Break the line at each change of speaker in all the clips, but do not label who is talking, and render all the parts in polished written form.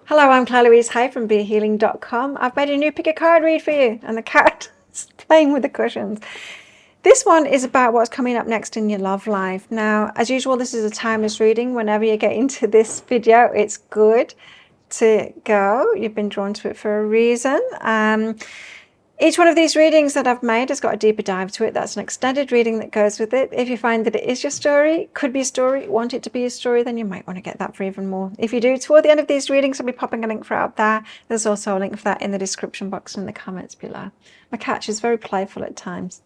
Hello, I'm Claire Louise Hay from BeHealing.com. I've made a new pick a card read for you, and the cat is playing with the cushions. This one is about what's coming up next in your love life. Now, as usual, this is a timeless reading. Whenever you get into this video, it's good to go. You've been drawn to it for a reason. Each one of these readings that I've made has got a deeper dive to it. That's an extended reading that goes with it. If you find that it is your story, could be a story, want it to be a story, then you might want to get that for even more. If you do, toward the end of these readings, I'll be popping a link for it up there. There's also a link for that in the description box and in the comments below. My cat is very playful at times.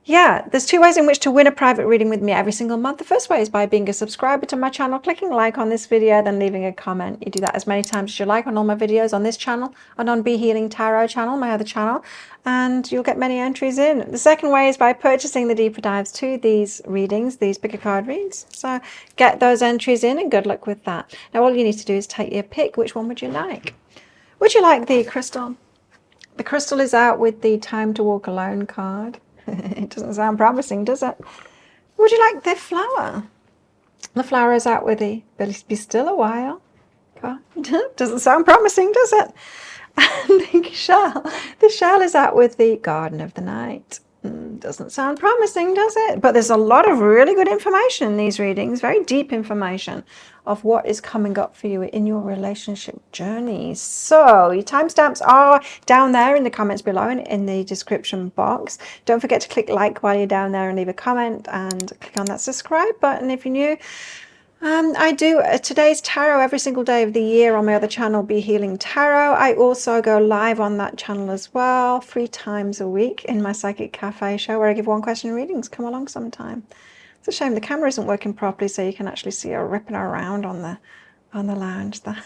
Yeah, there's two ways in which to win a private reading with me every single month. The first way is by being a subscriber to my channel, clicking like on this video, then leaving a comment. You do that as many times as you like on all my videos on this channel and on Be Healing Tarot channel, my other channel, and you'll get many entries in. The second way is by purchasing the deeper dives to these readings, these pick a card reads. So get those entries in and good luck with that. Now all you need to do is take your pick. Which one would you like? Would you like the crystal? The crystal is out with the Time to Walk Alone card. It doesn't sound promising, does it? Would you like the flower? The flower is out with the Be Still a While card. Doesn't sound promising, does it? And the shell is out with the Garden of the Night. Doesn't sound promising, does it? But there's a lot of really good information in these readings, very deep information of what is coming up for you in your relationship journey. So your timestamps are down there in the comments below and in the description box. Don't forget to click like while you're down there and leave a comment and click on that subscribe button if you're new. I do today's tarot every single day of the year on my other channel, Be Healing Tarot. I also go live on that channel as well, 3 times a week in my Psychic Cafe show where I give one question readings. Come along sometime. It's a shame the camera isn't working properly so you can actually see her ripping around on the lounge there.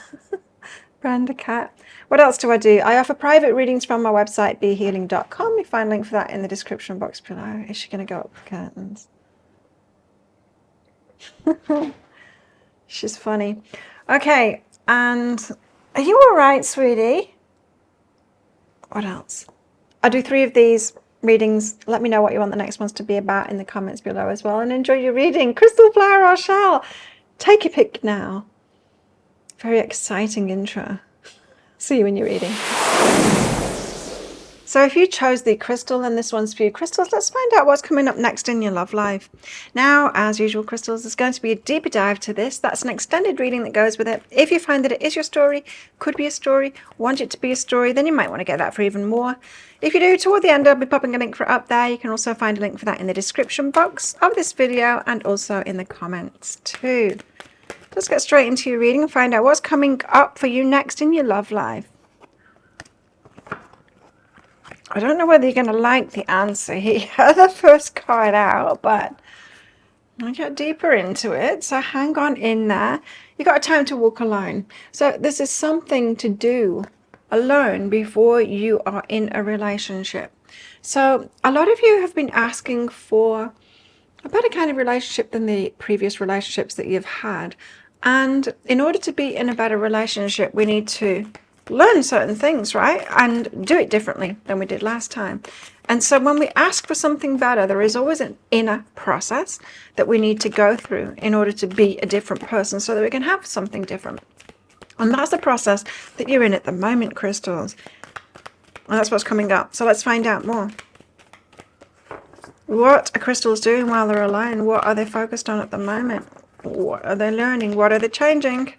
Brenda cat. What else do? I offer private readings from my website, BeHealing.com. You find a link for that in the description box below. Is she going to go up the curtains? She's funny. Okay, and are you all right, sweetie? What else? I'll do 3 of these readings. Let me know what you want the next ones to be about in the comments below as well. And enjoy your reading. Crystal, flower, or shell? Take your pick now. Very exciting intro. See you in your reading. So if you chose the crystal, then this one's for you. Crystals, let's find out what's coming up next in your love life. Now, as usual, crystals, there's going to be a deeper dive to this. That's an extended reading that goes with it. If you find that it is your story, could be a story, want it to be a story, then you might want to get that for even more. If you do, toward the end, I'll be popping a link for it up there. You can also find a link for that in the description box of this video and also in the comments too. Let's get straight into your reading and find out what's coming up for you next in your love life. I don't know whether you're going to like the answer here, the first card out, but I'll get deeper into it. So hang on in there. You've got a time to walk alone. So this is something to do alone before you are in a relationship. So a lot of you have been asking for a better kind of relationship than the previous relationships that you've had. And in order to be in a better relationship, we need to learn certain things, right? And do it differently than we did last time. And so when we ask for something better, there is always an inner process that we need to go through in order to be a different person so that we can have something different. And that's the process that you're in at the moment, crystals. And that's what's coming up. So let's find out more. What are crystals doing while they're alone? What are they focused on at the moment? What are they learning? What are they changing?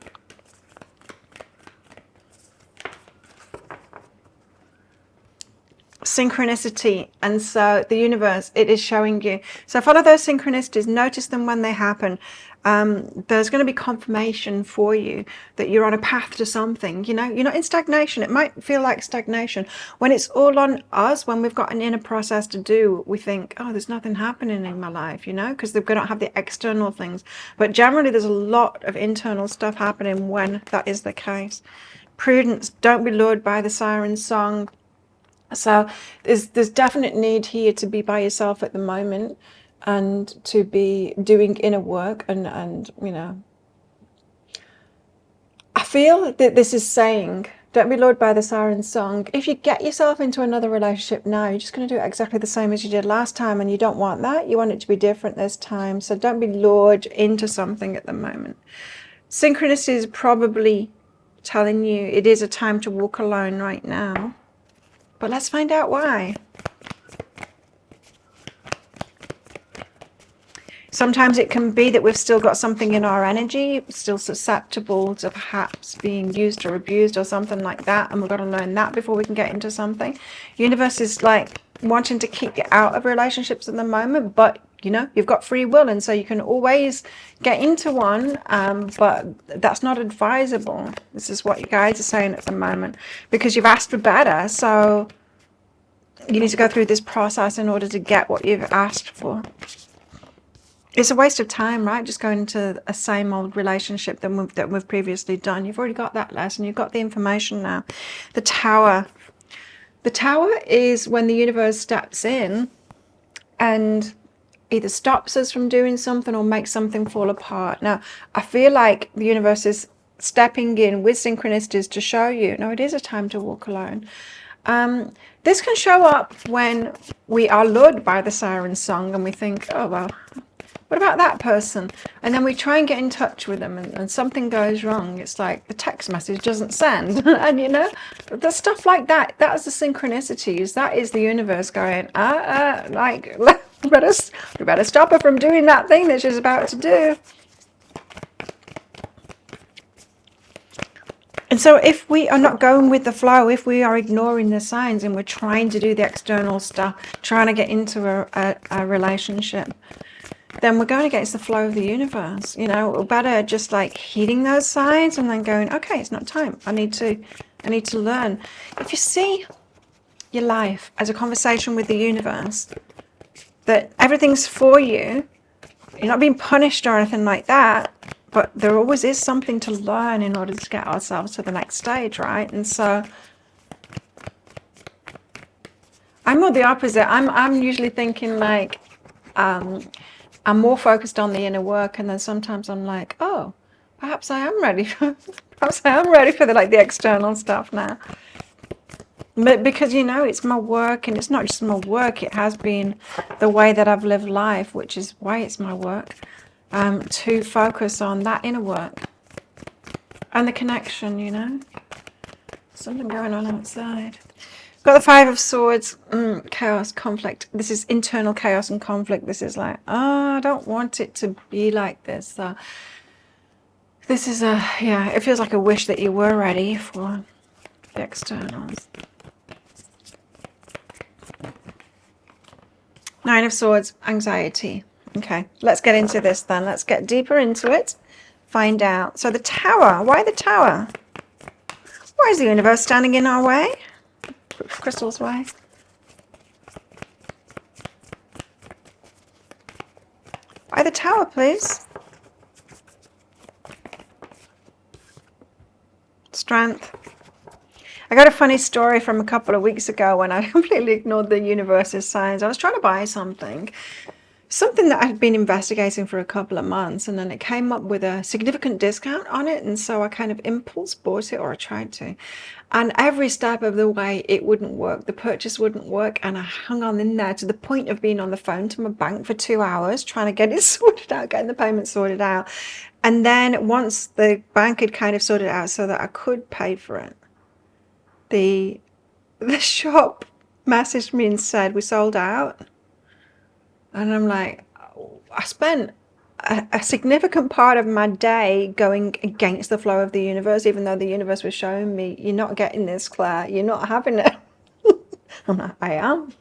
Synchronicity. And so the universe, it is showing you. So follow those synchronicities, notice them when they happen. There's going to be confirmation for you that you're on a path to something. You know, you're not in stagnation. It might feel like stagnation. When it's all on us, when we've got an inner process to do, we think, oh, there's nothing happening in my life, you know, because they don't have the external things. But generally, there's a lot of internal stuff happening when that is the case. Prudence, don't be lured by the siren song. So there's definite need here to be by yourself at the moment and to be doing inner work and you know, I feel that this is saying, don't be lured by the siren song. If you get yourself into another relationship now, you're just going to do exactly the same as you did last time, and you don't want that. You want it to be different this time. So don't be lured into something at the moment. Synchronicity is probably telling you it is a time to walk alone right now. But let's find out why. Sometimes it can be that we've still got something in our energy, still susceptible to perhaps being used or abused or something like that. And we've got to learn that before we can get into something. Universe is like wanting to keep you out of relationships at the moment, but you know, you've got free will, and so you can always get into one, but that's not advisable. This is what you guys are saying at the moment, because you've asked for better. So you need to go through this process in order to get what you've asked for. It's a waste of time, right? Just going into a same old relationship that we've previously done. You've already got that lesson. You've got the information now. The Tower. The Tower is when the universe steps in and either stops us from doing something or makes something fall apart. Now, I feel like the universe is stepping in with synchronicities to show you, no, it is a time to walk alone. This can show up when we are lured by the siren song and we think, oh, well, what about that person? And then we try and get in touch with them, and something goes wrong. It's like the text message doesn't send. And you know, the stuff like that, that is the synchronicities. That is the universe going, like, we better stop her from doing that thing that she's about to do. And so if we are not going with the flow, if we are ignoring the signs and we're trying to do the external stuff, trying to get into a relationship, then we're going against the flow of the universe. You know, we're better just like heeding those signs and then going, okay, it's not time. I need to learn. If you see your life as a conversation with the universe, that everything's for you, you're not being punished or anything like that, but there always is something to learn in order to get ourselves to the next stage, right? And so I'm more the opposite. I'm usually thinking like, I'm more focused on the inner work, and then sometimes I'm like, oh, perhaps I am ready for the external stuff now. But because, you know, it's my work, and it's not just my work, it has been the way that I've lived life, which is why it's my work, to focus on that inner work and the connection, you know. Something going on outside. Got the Five of Swords, chaos, conflict. This is internal chaos and conflict. This is like, oh, I don't want it to be like this. This is it feels like a wish that you were ready for the externals. Nine of Swords, anxiety. Okay, let's get into this then. Let's get deeper into it. Find out. So the Tower. Why the Tower? Why is the universe standing in our way? Crystal's way. Why the Tower, please? Strength. I got a funny story from a couple of weeks ago when I completely ignored the universe's signs. I was trying to buy something that I had been investigating for a couple of months, and then it came up with a significant discount on it, and so I kind of impulse bought it, or I tried to, and every step of the way it wouldn't work. The purchase wouldn't work, and I hung on in there to the point of being on the phone to my bank for 2 hours trying to get it sorted out, getting the payment sorted out. And then once the bank had kind of sorted it out so that I could pay for it, the shop messaged me and said, we sold out. And I'm like, I spent a significant part of my day going against the flow of the universe, even though the universe was showing me, you're not getting this, Claire. You're not having it. I'm like, I am.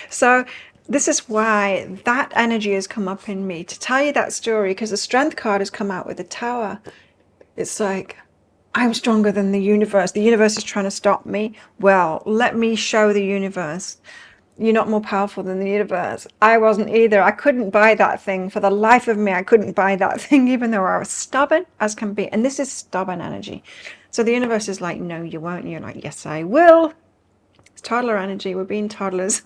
So this is why that energy has come up in me to tell you that story, because the Strength card has come out with the Tower. It's like, I'm stronger than the universe. The universe is trying to stop me. Well, let me show the universe. You're not more powerful than the universe. I wasn't either. I couldn't buy that thing. For the life of me, I couldn't buy that thing, even though I was stubborn as can be. And this is stubborn energy. So the universe is like, no, you won't. And you're like, yes, I will. It's toddler energy. We're being toddlers.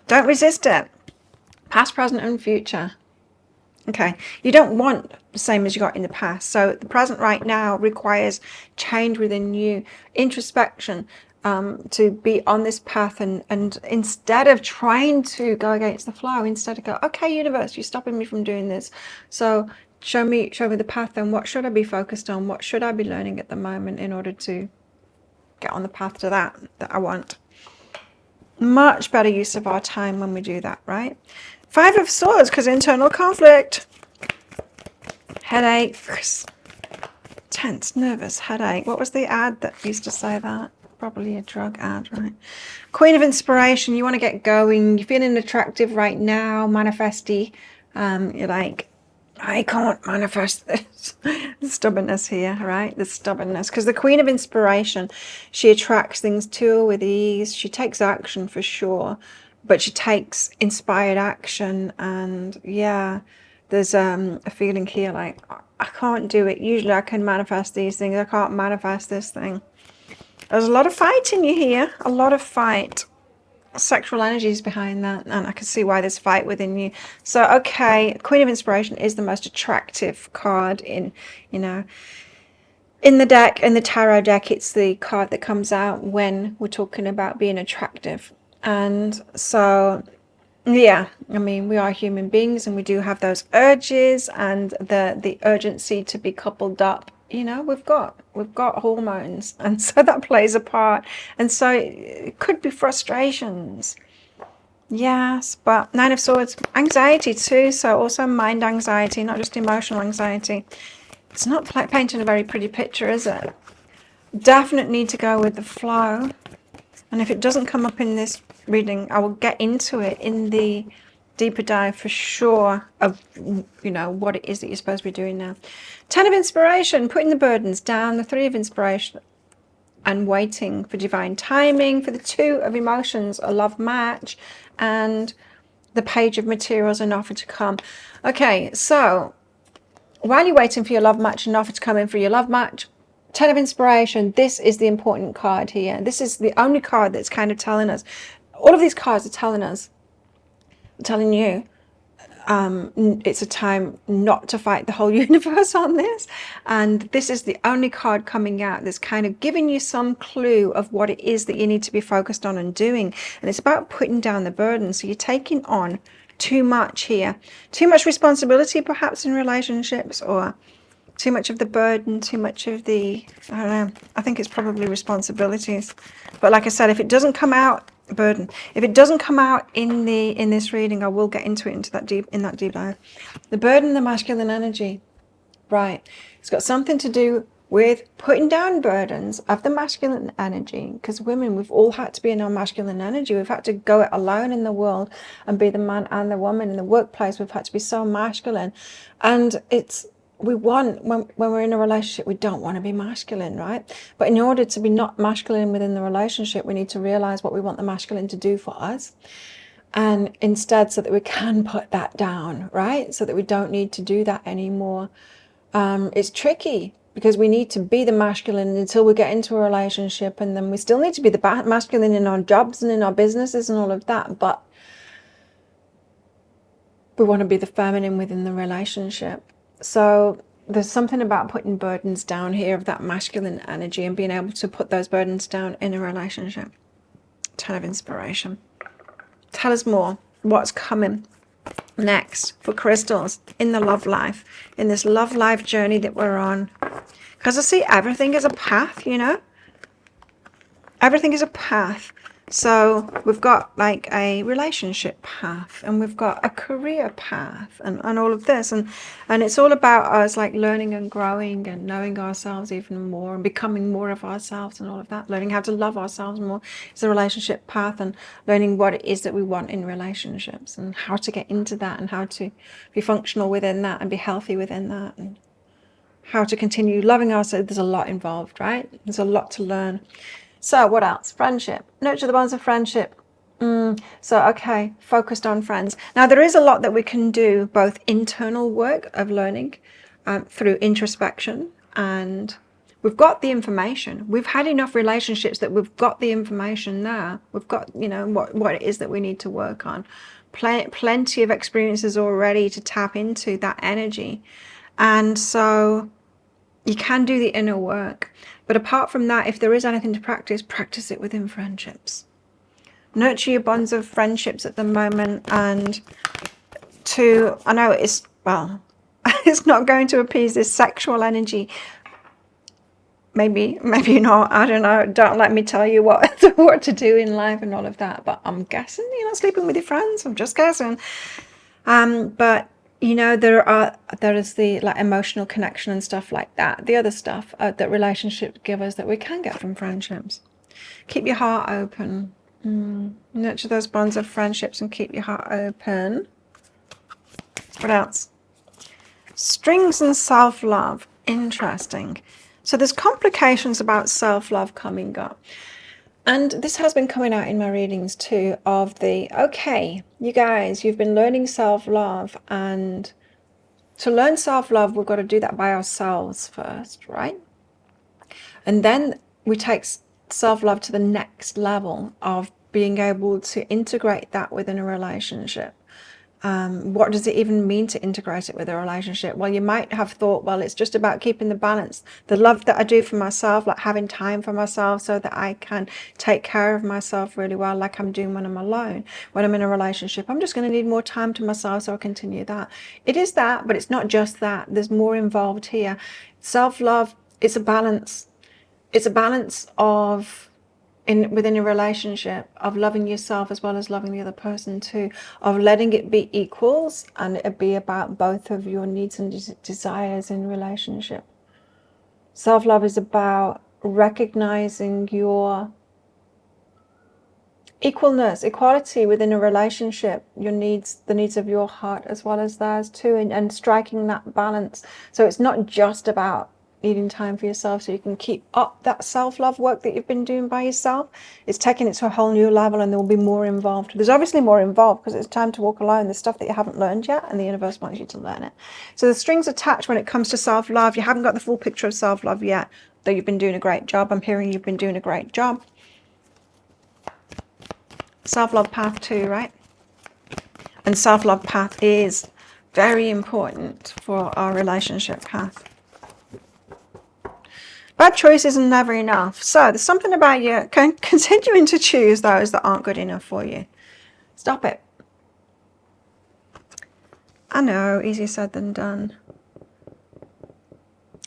Don't resist it. Past, present, and future. Okay. You don't want the same as you got in the past. So the present right now requires change within you, introspection, to be on this path, and instead of trying to go against the flow, instead of go, okay, universe, you're stopping me from doing this, so show me the path, and what should I be focused on? What should I be learning at the moment in order to get on the path to that I want? Much better use of our time when we do that, right? 5 of Swords, because internal conflict, headaches, tense, nervous, headache. What was the ad that used to say that? Probably a drug ad, right? Queen of Inspiration, you want to get going. You're feeling attractive right now, manifesty. You're like, I can't manifest this. The stubbornness here, right? The stubbornness. Because the Queen of Inspiration, she attracts things to her with ease. She takes action for sure, but she takes inspired action. And yeah, there's a feeling here like, I can't do it. Usually I can manifest these things. I can't manifest this thing. There's a lot of fight in you here. A lot of fight. Sexual energies behind that, and I can see why there's fight within you. So okay, Queen of Inspiration is the most attractive card in, you know, in the deck, in the tarot deck. It's the card that comes out when we're talking about being attractive. And so yeah, I mean, we are human beings and we do have those urges and the urgency to be coupled up. You know, we've got hormones, and so that plays a part. And so it could be frustrations. Yes, but 9 of Swords, anxiety too. So also mind anxiety, not just emotional anxiety. It's not painting a very pretty picture, is it? Definitely need to go with the flow. And if it doesn't come up in this reading, I will get into it in the deeper dive for sure of, you know, what it is that you're supposed to be doing now. 10 of Inspiration, putting the burdens down. The 3 of Inspiration and waiting for divine timing. For the 2 of Emotions, a love match. And the Page of Materials, an offer to come. Okay, so while you're waiting for your love match, an offer to come in for your love match, 10 of Inspiration, this is the important card here. This is the only card that's kind of telling us. All of these cards are telling us, telling you, it's a time not to fight the whole universe on this. And this is the only card coming out that's kind of giving you some clue of what it is that you need to be focused on and doing. And it's about putting down the burden. So you're taking on too much here. Too much responsibility perhaps in relationships, or too much of the burden, too much of the, I don't know, I think it's probably responsibilities. But like I said, if it doesn't come out, burden, if it doesn't come out in this reading, I will get into it, in that deep dive. The burden, the masculine energy, right? It's got something to do with putting down burdens of the masculine energy, because women, we've all had to be in our masculine energy. We've had to go it alone in the world and be the man and the woman. In the workplace, we've had to be so masculine. And we want, when we're in a relationship, we don't want to be masculine, right? But in order to be not masculine within the relationship, we need to realize what we want the masculine to do for us. And instead, so that we can put that down, right? So that we don't need to do that anymore. It's tricky because we need to be the masculine until we get into a relationship. And then we still need to be the masculine in our jobs and in our businesses and all of that. But we want to be the feminine within the relationship. So there's something about putting burdens down here of that masculine energy and being able to put those burdens down in a relationship. 10 of Inspiration. Tell us more. What's coming next for crystals in the love life, in this love life journey that we're on? Because I see everything is a path, you know? Everything is a path. So we've got like a relationship path, and we've got a career path, and all of this, and it's all about us like learning and growing and knowing ourselves even more and becoming more of ourselves and all of that. Learning how to love ourselves more is a relationship path, and learning what it is that we want in relationships and how to get into that and how to be functional within that and be healthy within that, and how to continue loving ourselves. There's a lot involved, right? There's a lot to learn. So what else? Friendship. Nurture the bonds of friendship. So, okay, focused on friends. Now, there is a lot that we can do, both internal work of learning through introspection, and we've got the information. We've had enough relationships that we've got the information now. We've got, you know, what it is that we need to work on. Plenty of experiences already to tap into that energy. And so you can do the inner work. But apart from that, if there is anything to practice it within friendships. Nurture your bonds of friendships at the moment. And I know it's, well, It's not going to appease this sexual energy. Maybe not. I don't know. Don't let me tell you what to do in life and all of that. But I'm guessing you're not sleeping with your friends. I'm just guessing. But you know, there is the like emotional connection and stuff like that. The other stuff that relationships give us that we can get from friendships. Keep your heart open. Nurture those bonds of friendships and keep your heart open. What else? Strings and self-love. Interesting. So there's complications about self-love coming up. And this has been coming out in my readings too, of the, okay, you guys, you've been learning self-love, and to learn self-love, we've got to do that by ourselves first, right? And then we take self-love to the next level of being able to integrate that within a relationship. What does it even mean to integrate it with a relationship? Well, you might have thought, well, it's just about keeping the balance. The love that I do for myself, like having time for myself so that I can take care of myself really well, like I'm doing when I'm alone. When I'm in a relationship, I'm just going to need more time to myself, so I continue that. It is that, but it's not just that. There's more involved here. Self-love, it's a balance. It's a balance of within a relationship, of loving yourself as well as loving the other person too, of letting it be equals and it be about both of your needs and desires in relationship. Self-love is about recognizing your equalness, equality within a relationship, your needs, the needs of your heart as well as theirs too, and striking that balance. So it's not just about needing time for yourself so you can keep up that self-love work that you've been doing by yourself. It's taking it to a whole new level, and there will be more involved. There's obviously more involved because it's time to walk alone. There's stuff that you haven't learned yet, and the universe wants you to learn it. So the strings attached when it comes to self-love. You haven't got the full picture of self-love yet, though you've been doing a great job. I'm hearing you've been doing a great job. Self-love path too, right? And self-love path is very important for our relationship path. Bad choices are never enough. So there's something about you continuing to choose those that aren't good enough for you. Stop it. I know, easier said than done.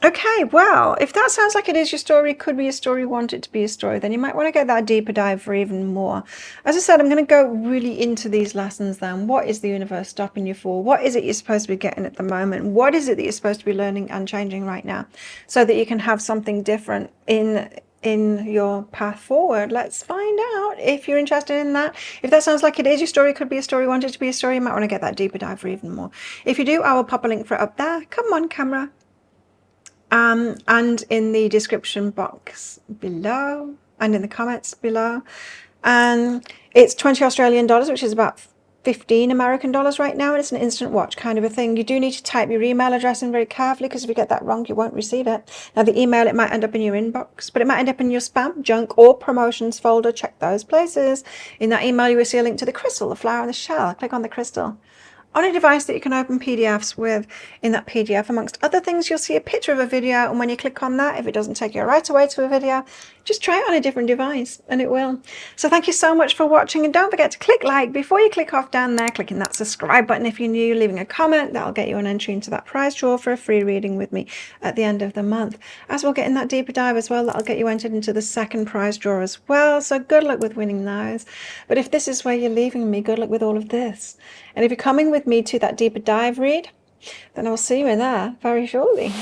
Okay, well, if that sounds like it is your story, could be a story, want it to be a story, then you might want to get that deeper dive for even more. As I said, I'm going to go really into these lessons then. What is the universe stopping you for? What is it you're supposed to be getting at the moment? What is it that you're supposed to be learning and changing right now so that you can have something different in your path forward? Let's find out if you're interested in that. If that sounds like it is your story, could be a story, want it to be a story, you might want to get that deeper dive for even more. If you do, I will pop a link for it up there. Come on, camera. And in the description box below and in the comments below. It's 20 Australian dollars, which is about 15 American dollars right now, and it's an instant watch kind of a thing. You do need to type your email address in very carefully, because if you get that wrong, you won't receive it. Now, the email, it might end up in your inbox, but it might end up in your spam, junk, or promotions folder. Check those places. In that email, you will see a link to the crystal, the flower, and the shell. Click on the crystal. On a device that you can open PDFs with. In that PDF, amongst other things, you'll see a picture of a video, and when you click on that, if it doesn't take you right away to a video, just try it on a different device and it will. So thank you so much for watching, and don't forget to click like before you click off down there, clicking that subscribe button if you're new, leaving a comment. That'll get you an entry into that prize draw for a free reading with me at the end of the month. As we'll get in that deeper dive as well, that'll get you entered into the second prize draw as well. So good luck with winning those. But if this is where you're leaving me, good luck with all of this. And if you're coming with me to that deeper dive read, then I'll see you in there very shortly.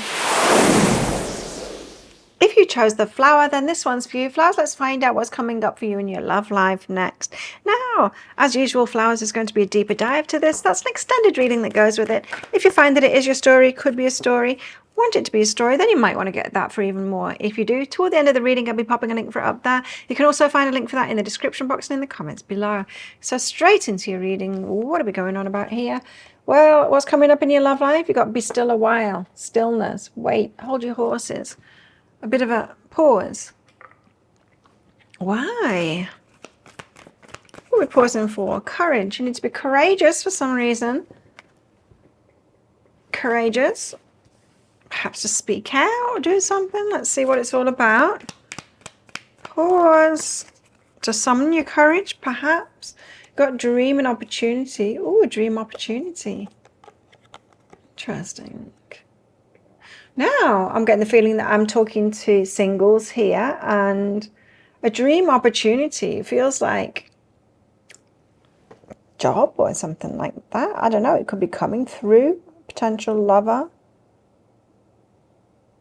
If you chose the flower, then this one's for you. Flowers, let's find out what's coming up for you in your love life next. Now, as usual, flowers is going to be a deeper dive to this. That's an extended reading that goes with it. If you find that it is your story, could be a story, want it to be a story, then you might want to get that for even more. If you do, toward the end of the reading, I'll be popping a link for it up there. You can also find a link for that in the description box and in the comments below. So straight into your reading. What are we going on about here? Well, what's coming up in your love life? You've got to be still a while. Stillness. Wait. Hold your horses. A bit of a pause. Why? What are we pausing for? Courage. You need to be courageous for some reason. Courageous. Perhaps to speak out or do something. Let's see what it's all about. Pause. To summon your courage, perhaps. Got dream and opportunity. Oh, a dream opportunity. Interesting. Now I'm getting the feeling that I'm talking to singles here, and a dream opportunity. It feels like job or something like that. I don't know. It could be coming through. Potential lover.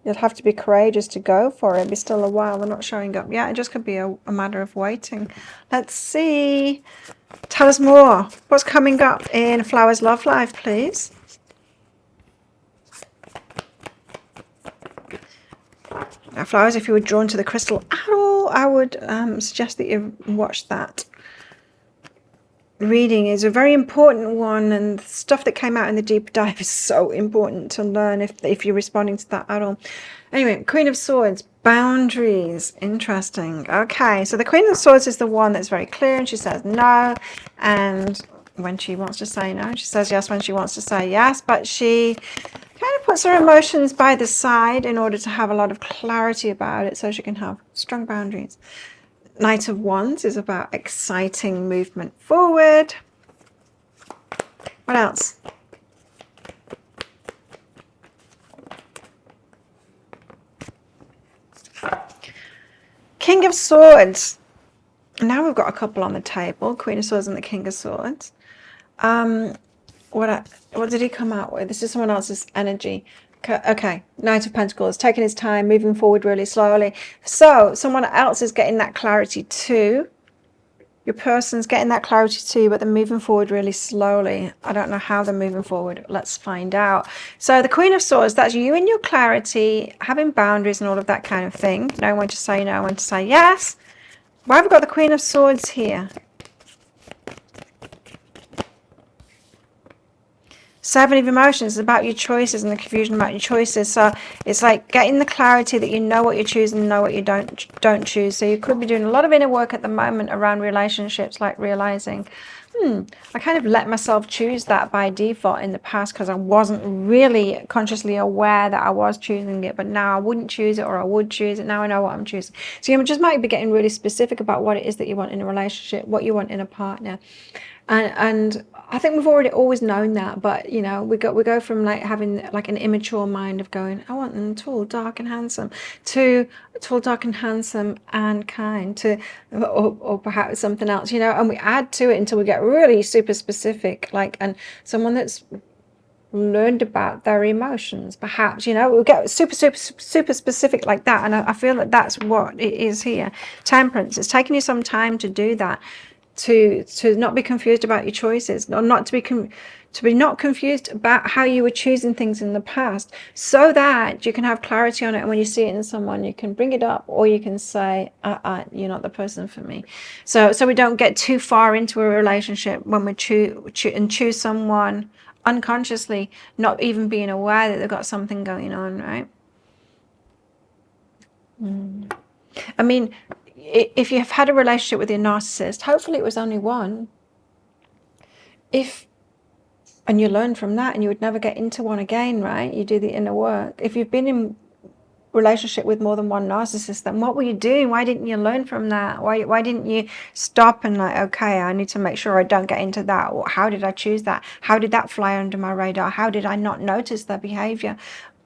You'll have to be courageous to go for it. It'll be still a while. They're not showing up yet. It just could be a matter of waiting. Let's see. Tell us more. What's coming up in Flowers Love Life, please? Now, Flowers, if you were drawn to the crystal at all, I would suggest that you watch that. Reading is a very important one, and the stuff that came out in the deep dive is so important to learn if you're responding to that at all. Anyway, Queen of Swords, boundaries. Interesting. Okay, so the Queen of Swords is the one that's very clear, and she says no, and when she wants to say no, she says yes when she wants to say yes, but she kind of puts her emotions by the side in order to have a lot of clarity about it so she can have strong boundaries. Knight of Wands is about exciting movement forward. What else? King of Swords. Now we've got a couple on the table. Queen of Swords and the King of Swords. What did he come out with? This is someone else's energy. Okay, Knight of Pentacles, taking his time, moving forward really slowly. So someone else is getting that clarity too. Your person's getting that clarity too, but they're moving forward really slowly. I don't know how they're moving forward. Let's find out. So the Queen of Swords, that's you and your clarity, having boundaries and all of that kind of thing. Knowing when to say no, when to say yes. Why have we got the Queen of Swords here? Seven of Emotions is about your choices and the confusion about your choices. So it's like getting the clarity that you know what you choose and know what you don't choose. So you could be doing a lot of inner work at the moment around relationships, like realizing, I kind of let myself choose that by default in the past because I wasn't really consciously aware that I was choosing it. But now I wouldn't choose it, or I would choose it. Now I know what I'm choosing. So you just might be getting really specific about what it is that you want in a relationship, what you want in a partner. And I think we've already always known that, but you know, we go from like having like an immature mind of going, I want them tall, dark and handsome, to tall, dark and handsome and kind, to or perhaps something else, you know, and we add to it until we get really super specific, like, and someone that's learned about their emotions, perhaps, you know, we'll get super specific like that. And I feel that that's what it is here. Temperance, it's taking you some time to do that. To not be confused about your choices, or not to be not confused about how you were choosing things in the past, so that you can have clarity on it. And when you see it in someone, you can bring it up, or you can say, you're not the person for me. So we don't get too far into a relationship when we choose someone unconsciously, not even being aware that they've got something going on, right? I mean, if you've had a relationship with your narcissist, hopefully it was only one. And you learn from that, and you would never get into one again, right? You do the inner work. If you've been in relationship with more than one narcissist, then what were you doing? Why didn't you learn from that? Why didn't you stop and like, okay, I need to make sure I don't get into that? Or how did I choose that? How did that fly under my radar? How did I not notice their behavior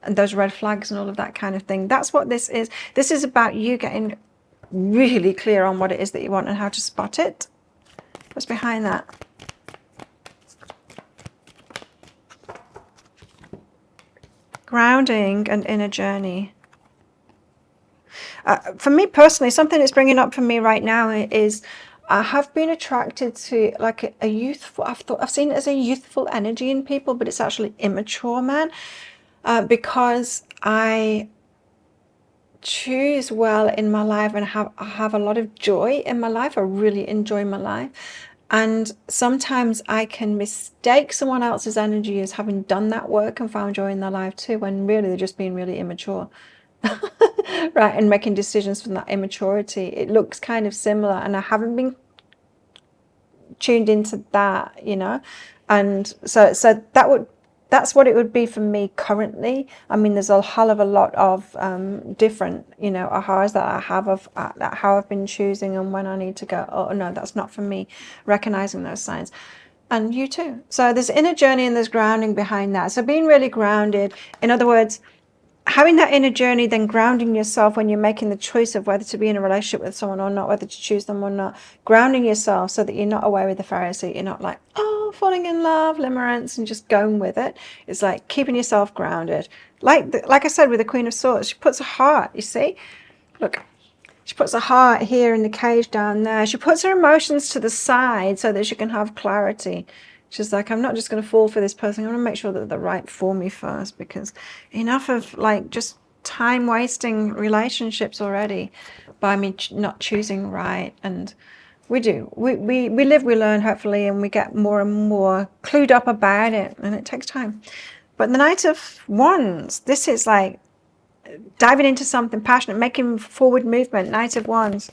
and those red flags and all of that kind of thing? That's what this is. This is about you getting really clear on what it is that you want and how to spot it. What's behind that? Grounding and inner journey. For me personally, something that's bringing up for me right now is I have been attracted to like a youthful, I've seen it as a youthful energy in people, but it's actually immature man, because I choose well in my life, and I have a lot of joy in my life. I really enjoy my life, and sometimes I can mistake someone else's energy as having done that work and found joy in their life too, when really they're just being really immature. Right, and making decisions from that immaturity. It looks kind of similar, and I haven't been tuned into that, you know, and so that's what it would be for me currently. I mean, there's a hell of a lot of different, you know, ahas that I have of how I've been choosing and when I need to go, oh no, that's not for me, recognizing those signs. And you too. So there's inner journey and there's grounding behind that. So being really grounded, in other words, having that inner journey, then grounding yourself when you're making the choice of whether to be in a relationship with someone or not, whether to choose them or not, grounding yourself so that you're not away with the Pharisee. You're not like, oh, falling in love, limerence, and just going with it. It's like keeping yourself grounded. Like I said with the Queen of Swords, she puts a heart, you see? Look, she puts a heart here in the cage down there. She puts her emotions to the side so that she can have clarity. She's like, I'm not just going to fall for this person. I'm going to make sure that they're right for me first, because enough of like just time wasting relationships already by me not choosing right. And we do. We live, we learn, hopefully, and we get more and more clued up about it, and it takes time. But the Knight of Wands, this is like diving into something passionate, making forward movement. Knight of Wands.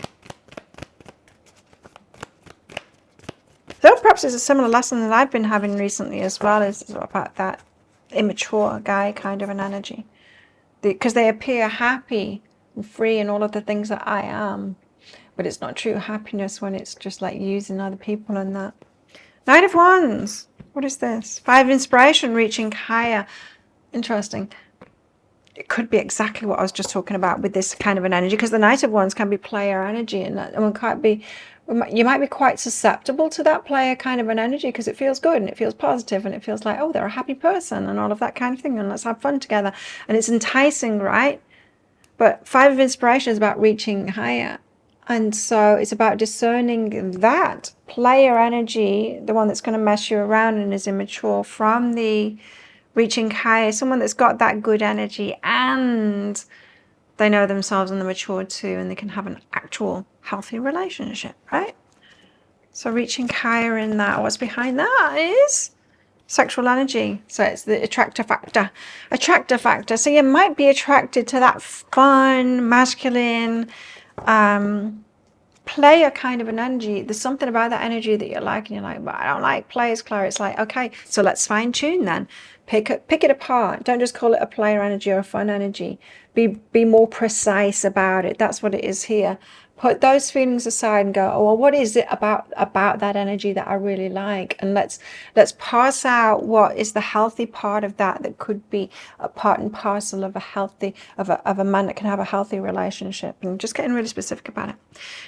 Though perhaps it's a similar lesson that I've been having recently as well, is about that immature guy kind of an energy. Because they appear happy and free and all of the things that I am. But it's not true happiness when it's just like using other people and that. Knight of Wands. What is this? 5 of Inspiration, reaching higher. Interesting. It could be exactly what I was just talking about with this kind of an energy, because the Knight of Wands can be player energy, and that one can't be. You might be quite susceptible to that player kind of an energy because it feels good and it feels positive and it feels like, oh, they're a happy person and all of that kind of thing, and let's have fun together, and it's enticing, right? But 5 of Inspiration is about reaching higher, and so it's about discerning that player energy, the one that's going to mess you around and is immature, from the reaching higher, someone that's got that good energy and they know themselves and they're mature too, and they can have an actual healthy relationship, right? So reaching higher in that, what's behind that is sexual energy. So it's the attractor factor. Attractor factor. So you might be attracted to that fun, masculine, player kind of an energy. There's something about that energy that you like, and you're like, but I don't like players, Clara. It's like, okay, so let's fine tune then. Pick it apart. Don't just call it a player energy or a fun energy. Be more precise about it. That's what it is here. Put those feelings aside and go, oh, well, what is it about that energy that I really like? And let's parse out what is the healthy part of that could be a part and parcel of a man that can have a healthy relationship. And just getting really specific about it.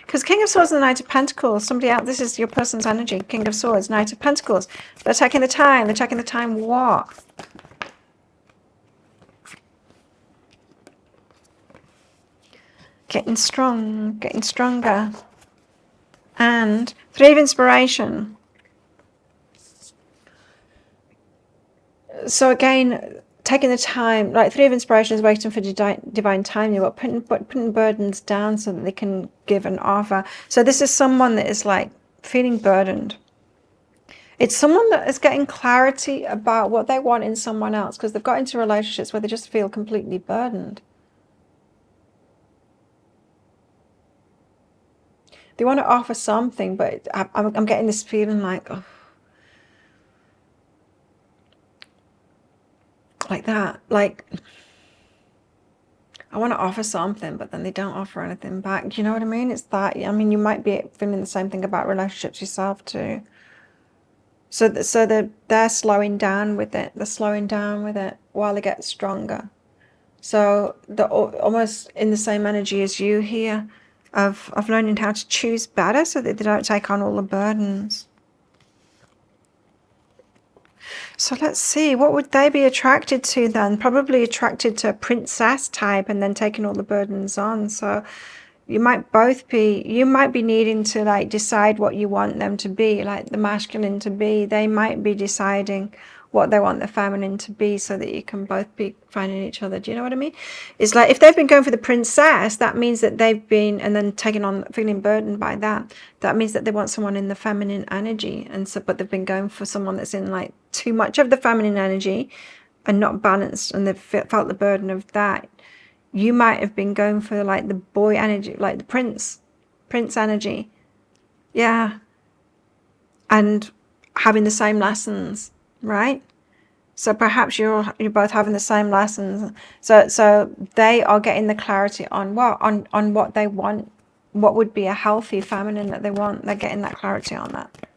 Because King of Swords and the Knight of Pentacles, somebody out, this is your person's energy. King of Swords, Knight of Pentacles. They're taking the time. They're taking the time what? Getting strong, getting stronger. And 3 of Inspiration. So again, taking the time, like 3 of Inspiration is waiting for divine timing, but putting burdens down so that they can give an offer. So this is someone that is like feeling burdened. It's someone that is getting clarity about what they want in someone else, because they've got into relationships where they just feel completely burdened. They want to offer something, but I'm getting this feeling like, oh, like that. Like, I want to offer something, but then they don't offer anything back. Do you know what I mean? It's that. I mean, you might be feeling the same thing about relationships yourself too. So they're slowing down with it. They're slowing down with it while they get stronger. So they're almost in the same energy as you here, of learning how to choose better so that they don't take on all the burdens. So let's see, what would they be attracted to then? Probably attracted to a princess type and then taking all the burdens on. So you might be needing to like decide what you want them to be, like the masculine to be. They might be deciding what they want the feminine to be so that you can both be finding each other. Do you know what I mean? It's like if they've been going for the princess, that means that they've been, and then taking on, feeling burdened by that. That means that they want someone in the feminine energy. And so, but they've been going for someone that's in like too much of the feminine energy and not balanced, and they've felt the burden of that. You might have been going for like the boy energy, like the prince energy. Yeah. And having the same lessons. Right? So perhaps you're both having the same lessons. So they are getting the clarity on what they want, what would be a healthy feminine that they want. They're getting that clarity on that.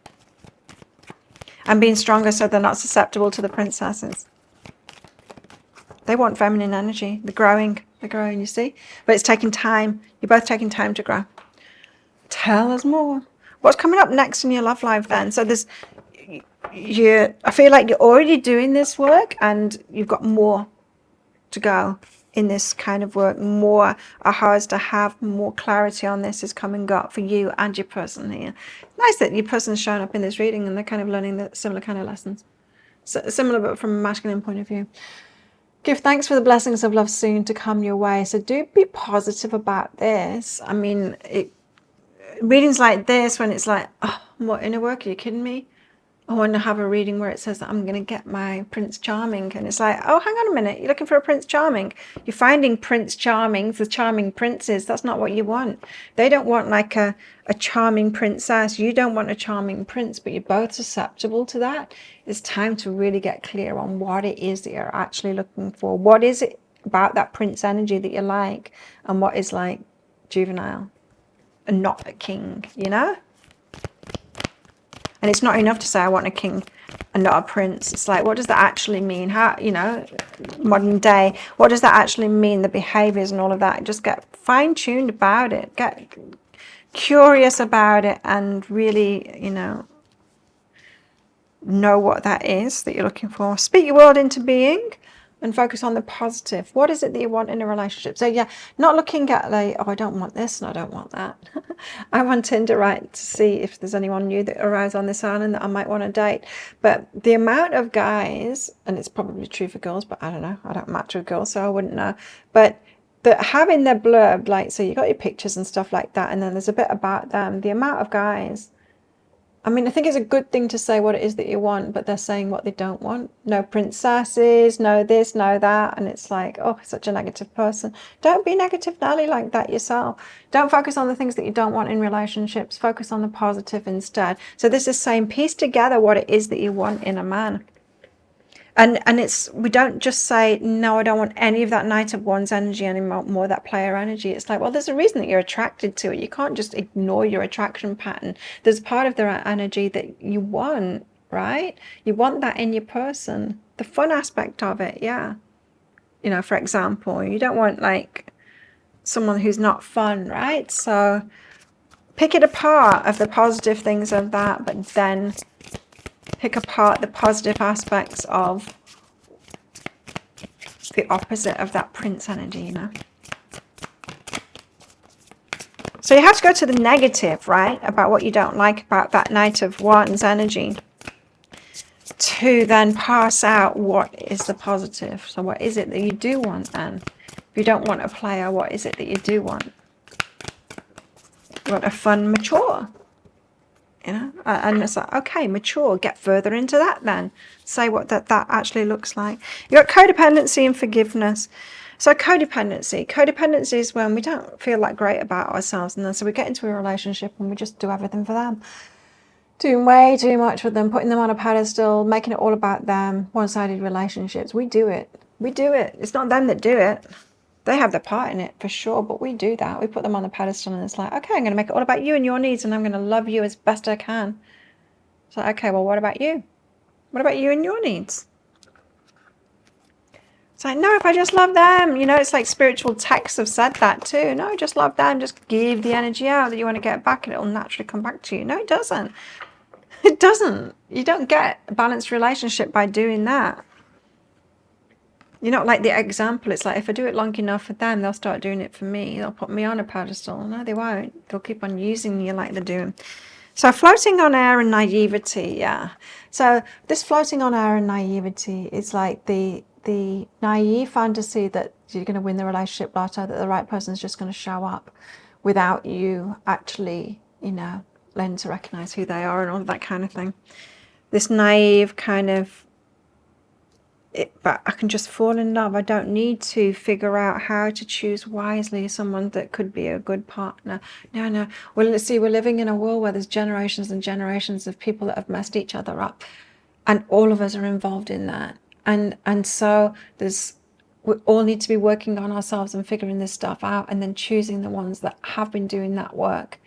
And being stronger so they're not susceptible to the princesses. They want feminine energy. They're growing, you see? But it's taking time. You're both taking time to grow. Tell us more. What's coming up next in your love life then? So there's, I feel like you're already doing this work and you've got more to go in this kind of work. More ahas to have, more clarity on this is coming up for you and your person here. Nice that your person's showing up in this reading and they're kind of learning the similar kind of lessons. So, similar but from a masculine point of view. Give thanks for the blessings of love soon to come your way. So do be positive about this. I mean, readings like this, when it's like, oh, what inner work? Are you kidding me? I want to have a reading where it says that I'm going to get my Prince Charming. And it's like, oh, hang on a minute. You're looking for a Prince Charming. You're finding Prince Charmings, the charming princes. That's not what you want. They don't want like a charming princess. You don't want a charming prince, but you're both susceptible to that. It's time to really get clear on what it is that you're actually looking for. What is it about that prince energy that you like? And what is like juvenile and not a king, you know? And it's not enough to say I want a king and not a prince. It's like, what does that actually mean? How, you know, modern day, what does that actually mean? The behaviors and all of that. Just get fine-tuned about it. Get curious about it and really, you know what that is that you're looking for. Speak your world into being and focus on the positive. What is it that you want in a relationship? So yeah, not looking at like, oh, I don't want this and I don't want that. I'm on Tinder, right, to see if there's anyone new that arrives on this island that I might want to date. But the amount of guys, and it's probably true for girls, but I don't know, I don't match with girls, so I wouldn't know. But having their blurb, like, so you got your pictures and stuff like that, and then there's a bit about them. The amount of guys, I mean, I think it's a good thing to say what it is that you want, but they're saying what they don't want. No princesses, no this, no that. And it's like, oh, such a negative person. Don't be negative Nelly like that yourself. Don't focus on the things that you don't want in relationships. Focus on the positive instead. So this is saying, piece together what it is that you want in a man. And it's, we don't just say, no, I don't want any of that Knight of Wands energy anymore, more that player energy. It's like, well, there's a reason that you're attracted to it. You can't just ignore your attraction pattern. There's part of their energy that you want, right? You want that in your person. The fun aspect of it, yeah. You know, for example, you don't want like someone who's not fun, right? So pick it apart of the positive things of that, but then pick apart the positive aspects of the opposite of that prince energy, you know. So you have to go to the negative, right, about what you don't like about that Knight of Wands energy to then pass out what is the positive. So what is it that you do want then? If you don't want a player, what is it that you do want? You want a fun, mature, you know, and it's like, okay, mature, get further into that then. Say what that actually looks like. You got codependency and forgiveness. So codependency is when we don't feel that great about ourselves, and then so we get into a relationship and we just do everything for them. Doing way too much for them, putting them on a pedestal, making it all about them, one-sided relationships. We do it. It's not them that do it. They have their part in it for sure, but we do that. We put them on the pedestal and it's like, okay, I'm going to make it all about you and your needs, and I'm going to love you as best I can. It's like, okay, well, what about you? What about you and your needs? It's like, no, if I just love them, you know, it's like spiritual texts have said that too. No, just love them. Just give the energy out that you want to get back and it'll naturally come back to you. No, it doesn't. It doesn't. You don't get a balanced relationship by doing that. You're not like the example. It's like, if I do it long enough for them, they'll start doing it for me. They'll put me on a pedestal. No, they won't. They'll keep on using you like they're doing. So floating on air and naivety, yeah. So this floating on air and naivety is like the naive fantasy that you're going to win the relationship lotto, that the right person's just going to show up without you actually, you know, learning to recognize who they are and all of that kind of thing. This naive kind of, but I can just fall in love. I don't need to figure out how to choose wisely someone that could be a good partner. No. Well, let's see, we're living in a world where there's generations and generations of people that have messed each other up. And all of us are involved in that. And so we all need to be working on ourselves and figuring this stuff out and then choosing the ones that have been doing that work.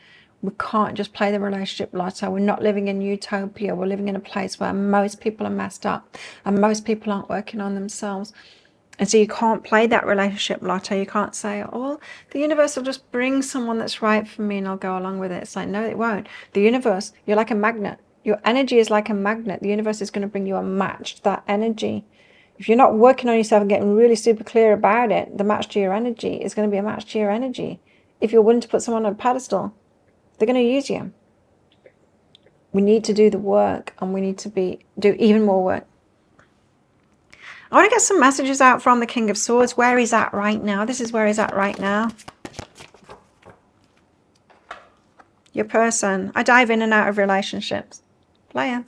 We can't just play the relationship lotto. We're not living in utopia. We're living in a place where most people are messed up and most people aren't working on themselves. And so you can't play that relationship lotto. You can't say, oh, well, the universe will just bring someone that's right for me and I'll go along with it. It's like, no, it won't. The universe, you're like a magnet. Your energy is like a magnet. The universe is going to bring you a match to that energy. If you're not working on yourself and getting really super clear about it, the match to your energy is going to be a match to your energy. If you're willing to put someone on a pedestal, they're going to use you. We need to do the work, and we need to do even more work. I want to get some messages out from the King of Swords. Where he's at right now. This is where he's at right now. Your person. I dive in and out of relationships. Player.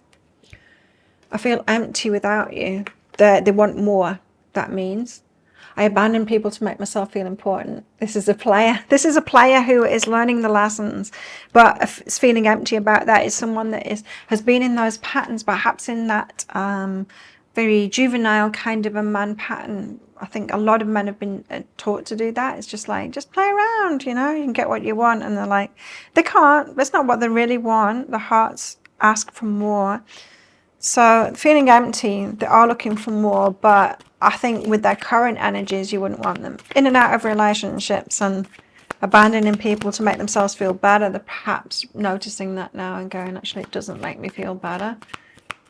I feel empty without you. They want more. That means I abandon people to make myself feel important. This is a player. This is a player who is learning the lessons, but is feeling empty about that. Is someone that has been in those patterns, perhaps in that very juvenile kind of a man pattern. I think a lot of men have been taught to do that. It's just like, just play around, you know, you can get what you want. And they're like, they can't. That's not what they really want. The hearts ask for more. So feeling empty, they are looking for more. But I think with their current energies, you wouldn't want them in and out of relationships and abandoning people to make themselves feel better. They're perhaps noticing that now and going, actually, it doesn't make me feel better.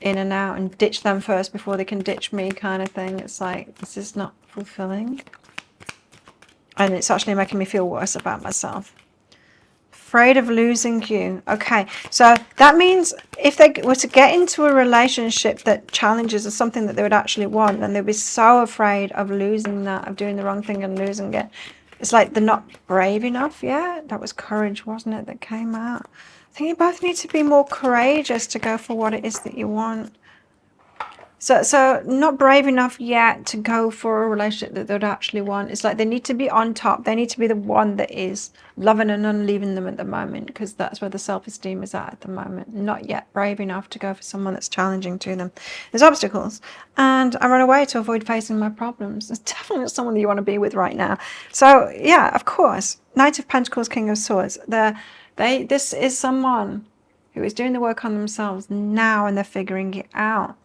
In and out, and ditch them first before they can ditch me, kind of thing. It's like, this is not fulfilling, and it's actually making me feel worse about myself. Afraid of losing you. Okay, so that means if they were to get into a relationship that challenges or something that they would actually want, then they'd be so afraid of losing that, of doing the wrong thing and losing it. It's like they're not brave enough yet. That was courage, wasn't it, that came out? I think you both need to be more courageous to go for what it is that you want. So not brave enough yet to go for a relationship that they'd actually want. It's like they need to be on top. They need to be the one that is loving and unleaving them at the moment, because that's where the self-esteem is at the moment. Not yet brave enough to go for someone that's challenging to them. There's obstacles, and I run away to avoid facing my problems. It's definitely not someone that you want to be with right now. So yeah, of course, Knight of Pentacles, King of Swords. This is someone who is doing the work on themselves now, and they're figuring it out.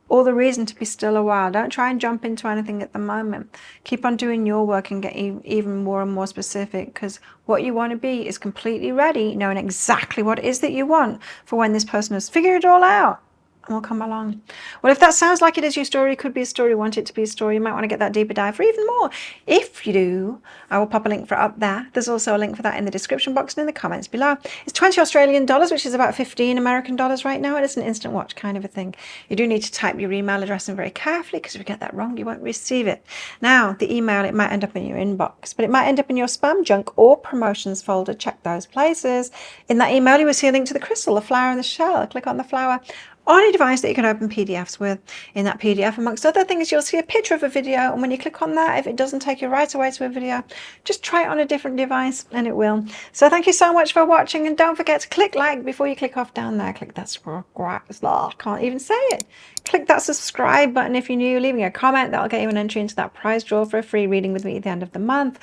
All the reason to be still a while. Don't try and jump into anything at the moment. Keep on doing your work and get even more and more specific, because what you want to be is completely ready, knowing exactly what it is that you want for when this person has figured it all out and will come along. Well, if that sounds like it is your story, could be a story, want it to be a story, you might want to get that deeper dive for even more. If you do, I will pop a link for it up there. There's also a link for that in the description box and in the comments below. It's 20 Australian dollars, which is about 15 American dollars right now. It is an instant watch kind of a thing. You do need to type your email address in very carefully, because if you get that wrong, you won't receive it. Now, the email, it might end up in your inbox, but it might end up in your spam, junk, or promotions folder. Check those places. In that email, you will see a link to the crystal, the flower, and the shell. Click on the flower on a device that you can open PDFs with. In that PDF, amongst other things, you'll see a picture of a video, and when you click on that, if it doesn't take you right away to a video, just try it on a different device and it will. So thank you so much for watching, and don't forget to click like before you click off down there. Click that subscribe. I can't even say it. Click that subscribe button if you're new. Leaving a comment, that'll get you an entry into that prize draw for a free reading with me at the end of the month.